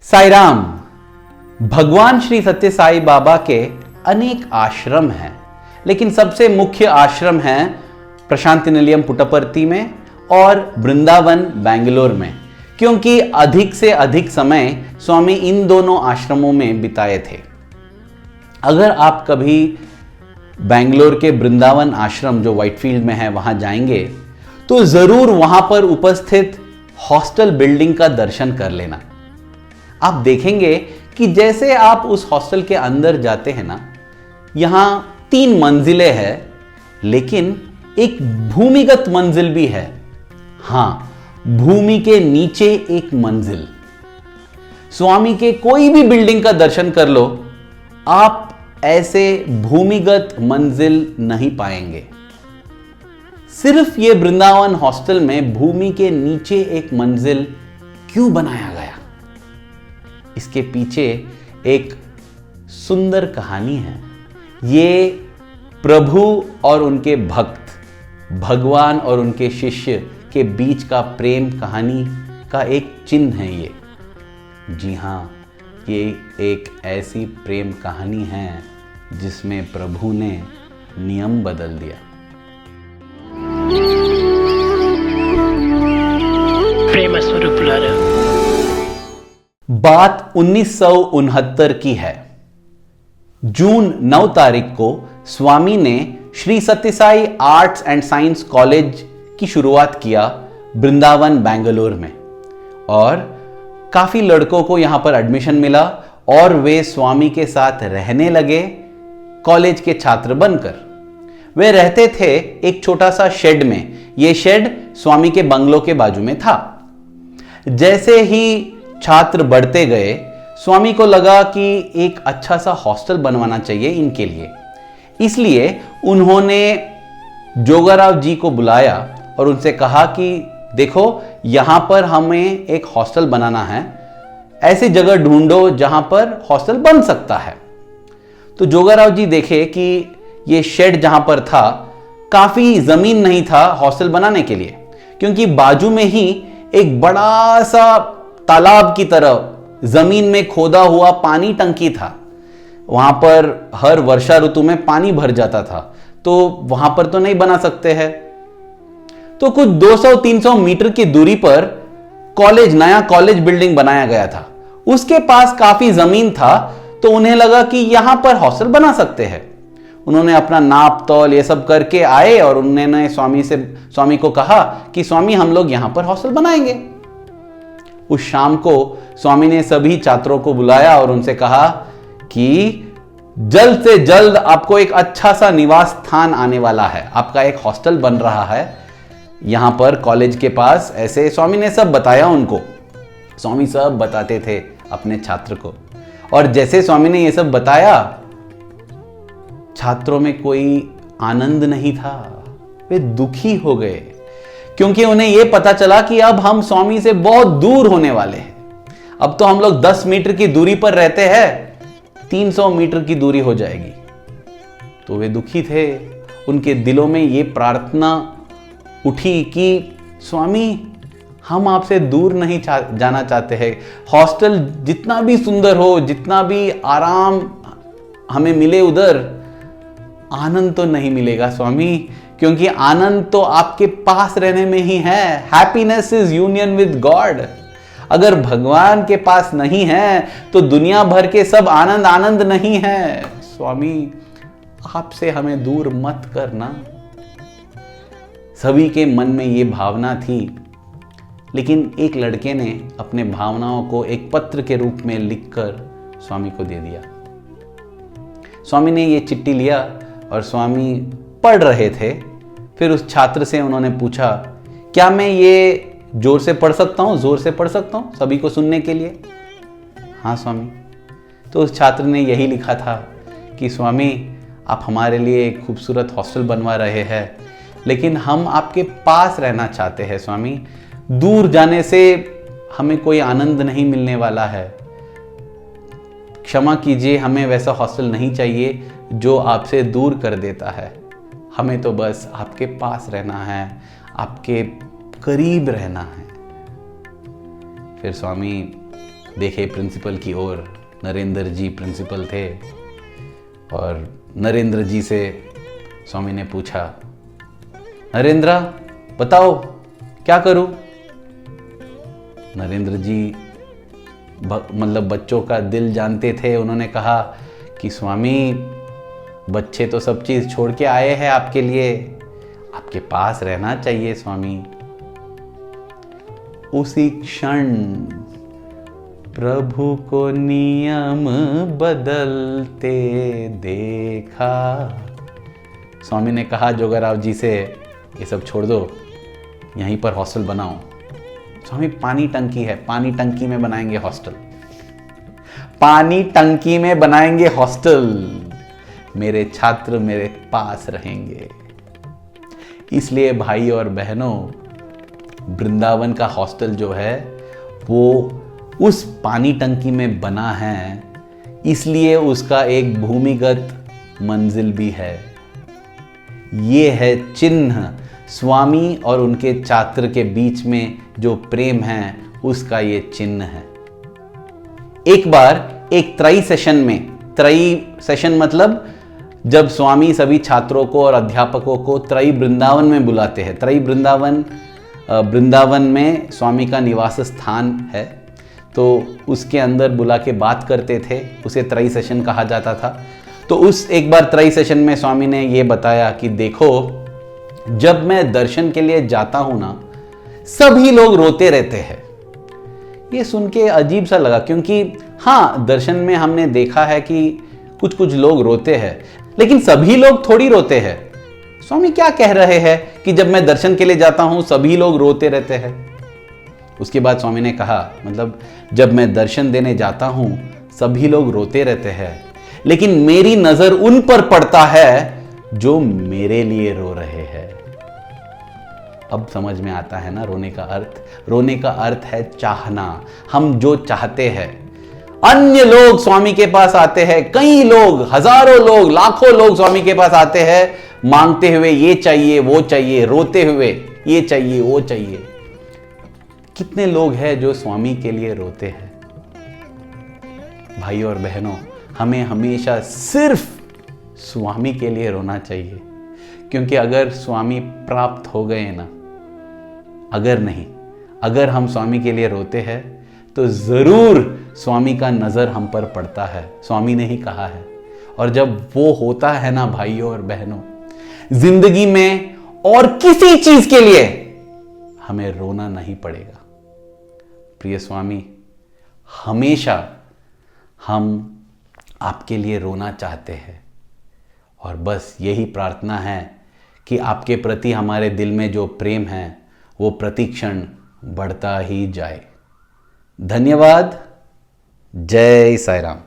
साई राम। भगवान श्री सत्य साई बाबा के अनेक आश्रम हैं, लेकिन सबसे मुख्य आश्रम है प्रशांति निलयम पुट्टपर्ती में और वृंदावन बेंगलोर में, क्योंकि अधिक से अधिक समय स्वामी इन दोनों आश्रमों में बिताए थे। अगर आप कभी बेंगलोर के वृंदावन आश्रम जो व्हाइटफील्ड में है वहां जाएंगे तो जरूर वहां पर उपस्थित हॉस्टल बिल्डिंग का दर्शन कर लेना। आप देखेंगे कि जैसे आप उस हॉस्टल के अंदर जाते हैं ना, यहां 3 मंजिलें हैं, लेकिन एक भूमिगत मंजिल भी है। हां, भूमि के नीचे एक मंजिल। स्वामी के कोई भी बिल्डिंग का दर्शन कर लो, आप ऐसे भूमिगत मंजिल नहीं पाएंगे। सिर्फ ये वृंदावन हॉस्टल में भूमि के नीचे एक मंजिल क्यों बनाया गया, इसके पीछे एक सुंदर कहानी है। ये प्रभु और उनके भक्त, भगवान और उनके शिष्य के बीच का प्रेम कहानी का एक चिन्ह है ये। जी हां, ये एक ऐसी प्रेम कहानी है जिसमें प्रभु ने नियम बदल दिया। प्रेम स्वरूप लारा। बात 1969 की है। जून 9 तारीख को स्वामी ने श्री सत्य Sai arts and science college की शुरुआत किया वृंदावन बेंगलोर में, और काफी लड़कों को यहां पर एडमिशन मिला और वे स्वामी के साथ रहने लगे कॉलेज के छात्र बनकर। वे रहते थे एक छोटा सा शेड में। यह शेड स्वामी के बंगलो के बाजू में था। जैसे ही छात्र बढ़ते गए, स्वामी को लगा कि एक अच्छा सा हॉस्टल बनवाना चाहिए इनके लिए। इसलिए उन्होंने जोगाराव जी को बुलाया और उनसे कहा कि देखो, यहां पर हमें एक हॉस्टल बनाना है, ऐसी जगह ढूंढो जहां पर हॉस्टल बन सकता है। तो जोगाराव जी देखे कि ये शेड जहां पर था, काफी जमीन नहीं था हॉस्टल बनाने के लिए, क्योंकि बाजू में ही एक बड़ा सा तालाब की तरह जमीन में खोदा हुआ पानी टंकी था। वहां पर हर वर्षा ऋतु में पानी भर जाता था, तो वहां पर तो नहीं बना सकते हैं। तो कुछ 200-300 मीटर की दूरी पर नया कॉलेज बिल्डिंग बनाया गया था। उसके पास काफी जमीन था, तो उन्हें लगा कि यहां पर हॉस्टल बना सकते हैं। उन्होंने अपना नाप तौल ये सब करके आए और उन्होंने स्वामी को कहा कि स्वामी, हम लोग यहां पर हॉस्टल बनाएंगे। उस शाम को स्वामी ने सभी छात्रों को बुलाया और उनसे कहा कि जल्द से जल्द आपको एक अच्छा सा निवास स्थान आने वाला है, आपका एक हॉस्टल बन रहा है यहां पर कॉलेज के पास। ऐसे स्वामी ने सब बताया उनको। स्वामी सब बताते थे अपने छात्र को, और जैसे स्वामी ने ये सब बताया, छात्रों में कोई आनंद नहीं था। वे दुखी हो गए, क्योंकि उन्हें यह पता चला कि अब हम स्वामी से बहुत दूर होने वाले हैं। अब तो हम लोग 10 मीटर की दूरी पर रहते हैं, 300 मीटर की दूरी हो जाएगी। तो वे दुखी थे। उनके दिलों में यह प्रार्थना उठी कि स्वामी, हम आपसे दूर नहीं जाना चाहते हैं। हॉस्टल जितना भी सुंदर हो, जितना भी आराम हमें मिले, उधर आनंद तो नहीं मिलेगा स्वामी, क्योंकि आनंद तो आपके पास रहने में ही है। Happiness is union with God. अगर भगवान के पास नहीं है तो दुनिया भर के सब आनंद आनंद नहीं है। स्वामी, आपसे हमें दूर मत करना। सभी के मन में ये भावना थी, लेकिन एक लड़के ने अपने भावनाओं को एक पत्र के रूप में लिखकर स्वामी को दे दिया। स्वामी ने ये चिट्ठी लिया और स्वामी पढ़ रहे थे। फिर उस छात्र से उन्होंने पूछा, क्या मैं ये जोर से पढ़ सकता हूँ, जोर से पढ़ सकता हूँ सभी को सुनने के लिए? हाँ स्वामी। तो उस छात्र ने यही लिखा था कि स्वामी, आप हमारे लिए एक खूबसूरत हॉस्टल बनवा रहे हैं, लेकिन हम आपके पास रहना चाहते हैं स्वामी। दूर जाने से हमें कोई आनंद नहीं मिलने वाला है। क्षमा कीजिए, हमें वैसा हॉस्टल नहीं चाहिए जो आपसे दूर कर देता है। हमें तो बस आपके पास रहना है, आपके करीब रहना है। फिर स्वामी देखे प्रिंसिपल की ओर। नरेंद्र जी प्रिंसिपल थे और नरेंद्र जी से स्वामी ने पूछा, नरेंद्र बताओ क्या करूं? नरेंद्र जी मतलब बच्चों का दिल जानते थे। उन्होंने कहा कि स्वामी, बच्चे तो सब चीज छोड़ के आए हैं आपके लिए, आपके पास रहना चाहिए स्वामी। उसी क्षण प्रभु को नियम बदलते देखा। स्वामी ने कहा जोगाराव जी से, ये सब छोड़ दो, यहीं पर हॉस्टल बनाओ। स्वामी, पानी टंकी है, पानी टंकी में बनाएंगे हॉस्टल, पानी टंकी में बनाएंगे हॉस्टल, मेरे छात्र मेरे पास रहेंगे। इसलिए भाई और बहनों, वृंदावन का हॉस्टल जो है वो उस पानी टंकी में बना है, इसलिए उसका एक भूमिगत मंजिल भी है। ये है चिन्ह स्वामी और उनके छात्र के बीच में जो प्रेम है उसका ये चिन्ह है। एक बार एक त्रयी सेशन में, त्रयी सेशन मतलब जब स्वामी सभी छात्रों को और अध्यापकों को त्रयी वृंदावन में बुलाते हैं। त्रयी वृंदावन में स्वामी का निवास स्थान है, तो उसके अंदर बुला के बात करते थे, उसे त्रयी सेशन कहा जाता था। तो उस एक बार त्रयी सेशन में स्वामी ने ये बताया कि देखो, जब मैं दर्शन के लिए जाता हूं ना, सभी लोग रोते रहते हैं। ये सुन के अजीब सा लगा, क्योंकि हाँ, दर्शन में हमने देखा है कि कुछ कुछ लोग रोते हैं, लेकिन सभी लोग थोड़ी रोते हैं। स्वामी क्या कह रहे हैं कि जब मैं दर्शन के लिए जाता हूं सभी लोग रोते रहते हैं? उसके बाद स्वामी ने कहा, मतलब जब मैं दर्शन देने जाता हूं सभी लोग रोते रहते हैं, लेकिन मेरी नजर उन पर पड़ता है जो मेरे लिए रो रहे हैं। अब समझ में आता है ना रोने का अर्थ? रोने का अर्थ है चाहना। हम जो चाहते हैं, अन्य लोग स्वामी के पास आते हैं, कई लोग, हजारों लोग, लाखों लोग स्वामी के पास आते हैं मांगते हुए ये चाहिए वो चाहिए, रोते हुए ये चाहिए वो चाहिए। कितने लोग हैं जो स्वामी के लिए रोते हैं? भाई और बहनों, हमें हमेशा सिर्फ स्वामी के लिए रोना चाहिए, क्योंकि अगर स्वामी प्राप्त हो गए ना, अगर हम स्वामी के लिए रोते हैं तो जरूर स्वामी का नजर हम पर पड़ता है। स्वामी ने ही कहा है। और जब वो होता है ना भाइयों और बहनों, जिंदगी में और किसी चीज के लिए हमें रोना नहीं पड़ेगा। प्रिय स्वामी, हमेशा हम आपके लिए रोना चाहते हैं, और बस यही प्रार्थना है कि आपके प्रति हमारे दिल में जो प्रेम है वो प्रतिक्षण बढ़ता ही जाए। धन्यवाद। जय साईं राम।